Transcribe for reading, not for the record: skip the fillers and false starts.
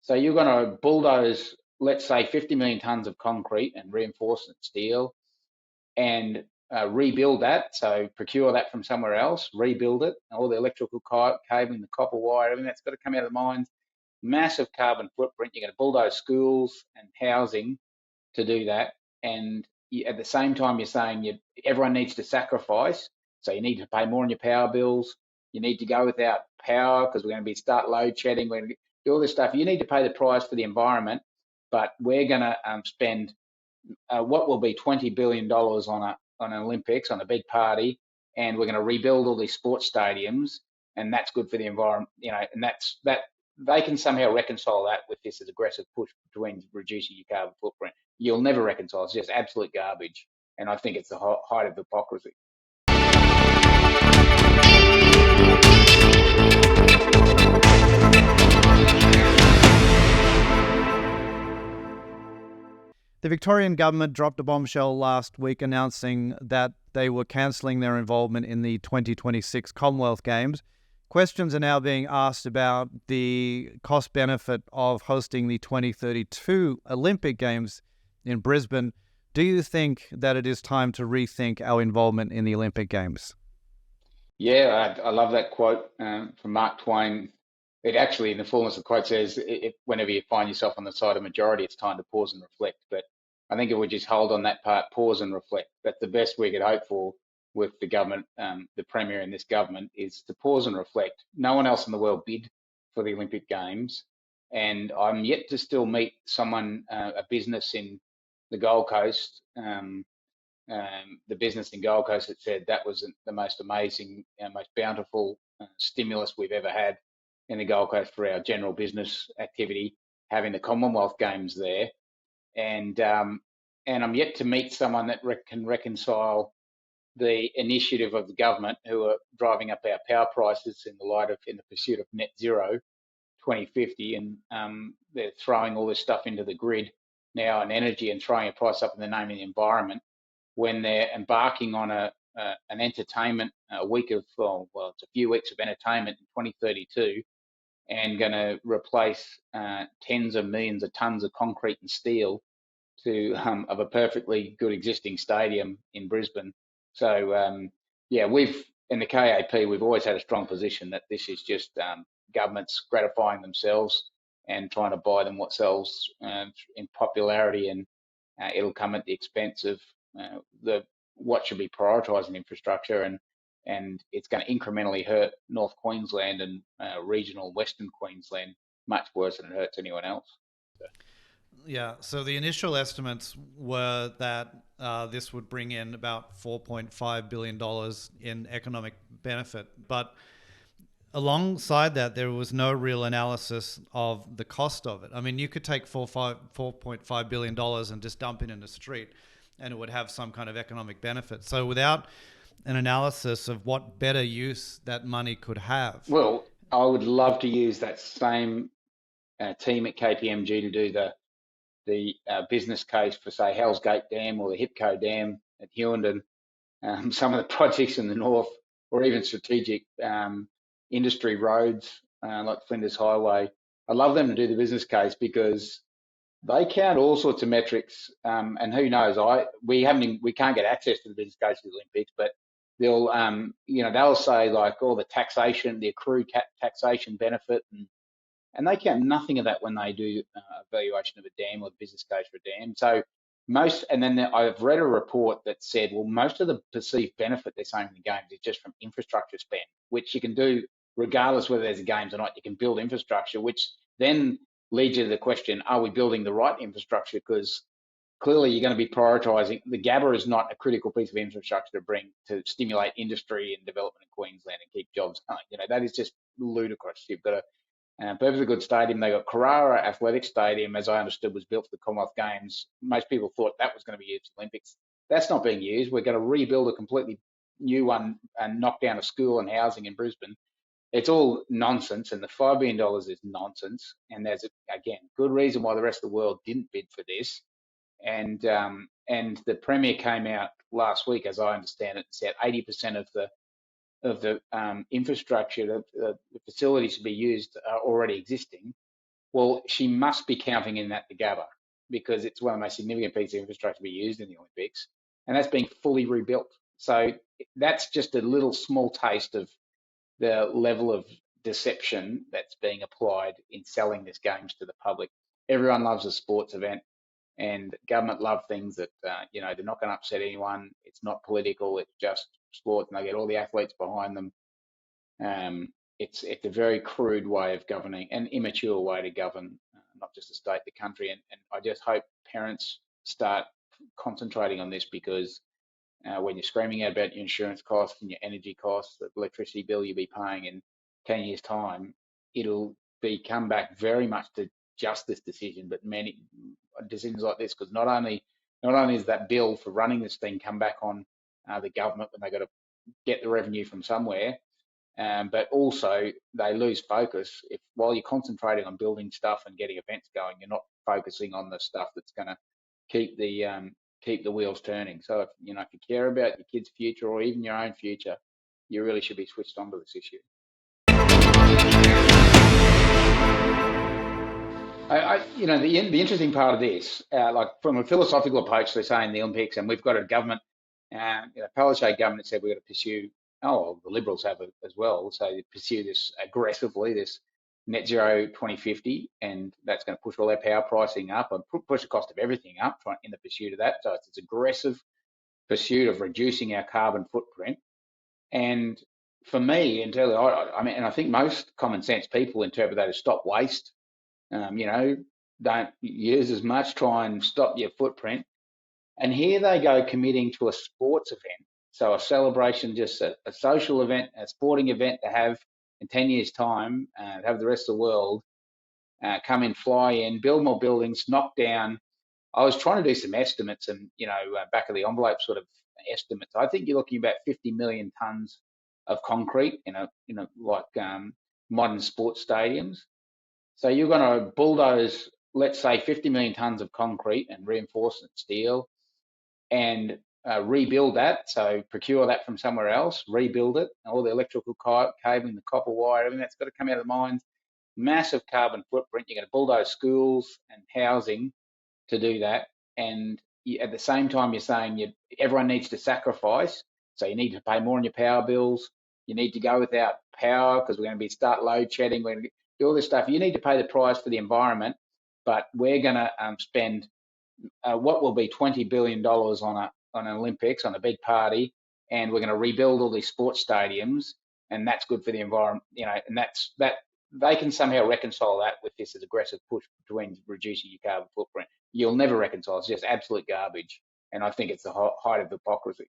So you're going to bulldoze, let's say, 50 million tons of concrete and reinforcement steel and rebuild that. So procure that from somewhere else, rebuild it, all the electrical cabling, the copper wire, everything that's got to come out of the mines. Massive carbon footprint. You're going to bulldoze schools and housing to do that. And at the same time, you're saying everyone needs to sacrifice. So you need to pay more on your power bills. You need to go without power because we're going to start load shedding. We're going to do all this stuff. You need to pay the price for the environment, but we're going to spend what will be $20 billion on an Olympics, on a big party, and we're going to rebuild all these sports stadiums, and that's good for the environment, and that they can somehow reconcile that with this aggressive push towards reducing your carbon footprint. You'll never reconcile. It's just absolute garbage, and I think it's the height of hypocrisy. The Victorian government dropped a bombshell last week announcing that they were cancelling their involvement in the 2026 Commonwealth Games. Questions are now being asked about the cost-benefit of hosting the 2032 Olympic Games in Brisbane. Do you think that it is time to rethink our involvement in the Olympic Games? Yeah, I love that quote from Mark Twain. It actually, in the fullness of the quote, says, whenever you find yourself on the side of majority, it's time to pause and reflect. But I think it would just hold on that part, pause and reflect. That's the best we could hope for with the government, the Premier in this government, is to pause and reflect. No one else in the world bid for the Olympic Games. And I'm yet to still meet someone, a business in the Gold Coast, the business in Gold Coast that said that was the most amazing, most bountiful stimulus we've ever had in the Gold Coast for our general business activity, having the Commonwealth Games there. And I'm yet to meet someone that can reconcile the initiative of the government, who are driving up our power prices in the pursuit of net zero 2050, and they're throwing all this stuff into the grid now and energy and throwing a price up in the name of the environment, when they're embarking on an entertainment it's a few weeks of entertainment in 2032, and going to replace tens of millions of tons of concrete and steel of a perfectly good existing stadium in Brisbane. So we've in the KAP we've always had a strong position that this is just governments gratifying themselves and trying to buy them what sells in popularity, and it'll come at the expense of what should be prioritising infrastructure, and it's going to incrementally hurt North Queensland and regional Western Queensland much worse than it hurts anyone else. Yeah, so the initial estimates were that this would bring in about $4.5 billion in economic benefit. But alongside that, there was no real analysis of the cost of it. I mean, you could take $4.5 billion and just dump it in the street, and it would have some kind of economic benefit. So without an analysis of what better use that money could have. Well, I would love to use that same team at KPMG to do the business case for, say, Hell's Gate Dam or the Hipco Dam at Hughenden, some of the projects in the north, or even strategic industry roads like Flinders Highway. I'd love them to do the business case, because they count all sorts of metrics, and who knows? We can't get access to the business case of the Olympics, but they'll say like all the taxation, the accrued taxation benefit, and they count nothing of that when they do a valuation of a dam or the business case for a dam. So I've read a report that said, well, most of the perceived benefit they're saying in the games is just from infrastructure spend, which you can do regardless whether there's a games or not. You can build infrastructure, which then leads you to the question, are we building the right infrastructure? Because clearly you're going to be prioritising. The Gabba is not a critical piece of infrastructure to stimulate industry and development in Queensland and keep jobs going. That is just ludicrous. You've got a perfectly good stadium. They got Carrara Athletic Stadium, as I understood, was built for the Commonwealth Games. Most people thought that was going to be used for the Olympics. That's not being used. We're going to rebuild a completely new one and knock down a school and housing in Brisbane. It's all nonsense, and the $5 billion is nonsense. And there's, again, good reason why the rest of the world didn't bid for this. And the Premier came out last week, as I understand it, and said 80% of the infrastructure, the facilities to be used are already existing. Well, she must be counting in that the Gabba because it's one of the most significant pieces of infrastructure to be used in the Olympics, and that's being fully rebuilt. So that's just a little small taste of the level of deception that's being applied in selling these games to the public. Everyone loves a sports event, and government love things that they're not going to upset anyone. It's not political. It's just sport, and they get all the athletes behind them. Um, it's a very crude way of governing, an immature way to govern, not just the state, the country. And I just hope parents start concentrating on this because when you're screaming out about your insurance costs and your energy costs, the electricity bill you'll be paying in 10 years' time, it'll be come back very much to just this decision, but many decisions like this, because not only is that bill for running this thing come back on the government when they got to get the revenue from somewhere, but also they lose focus if while you're concentrating on building stuff and getting events going, you're not focusing on the stuff that's going to keep the wheels turning. So if you care about your kids' future or even your own future, you really should be switched on to this issue. The interesting part of this, like from a philosophical approach, they're saying the Olympics, and we've got a government, Palaszczuk government said we've got to pursue. Oh, well, the Liberals have it as well, so they pursue this aggressively, this net zero 2050, and that's going to push all our power pricing up and push the cost of everything up in the pursuit of that. So it's this aggressive pursuit of reducing our carbon footprint. And for me, I think most common sense people interpret that as stop waste. Don't use as much, try and stop your footprint. And here they go committing to a sports event. So a celebration, just a social event, a sporting event to have in 10 years' time, have the rest of the world come in, fly in, build more buildings, knock down. I was trying to do some estimates and, back of the envelope sort of estimates. I think you're looking about 50 million tonnes of concrete like modern sports stadiums. So you're going to bulldoze, let's say, 50 million tonnes of concrete and reinforcement steel and rebuild that. So procure that from somewhere else, rebuild it, all the electrical cabling, the copper wire, everything that's got to come out of the mines. Massive carbon footprint. You're going to bulldoze schools and housing to do that. And at the same time, you're saying everyone needs to sacrifice. So you need to pay more on your power bills. You need to go without power because we're going to start load shedding. We're going to do all this stuff. You need to pay the price for the environment, but we're going to spend what will be $20 billion on an Olympics, on a big party, and we're going to rebuild all these sports stadiums, and that's good for the environment. And that they can somehow reconcile that with this aggressive push towards reducing your carbon footprint. You'll never reconcile. It's just absolute garbage, and I think it's the height of hypocrisy.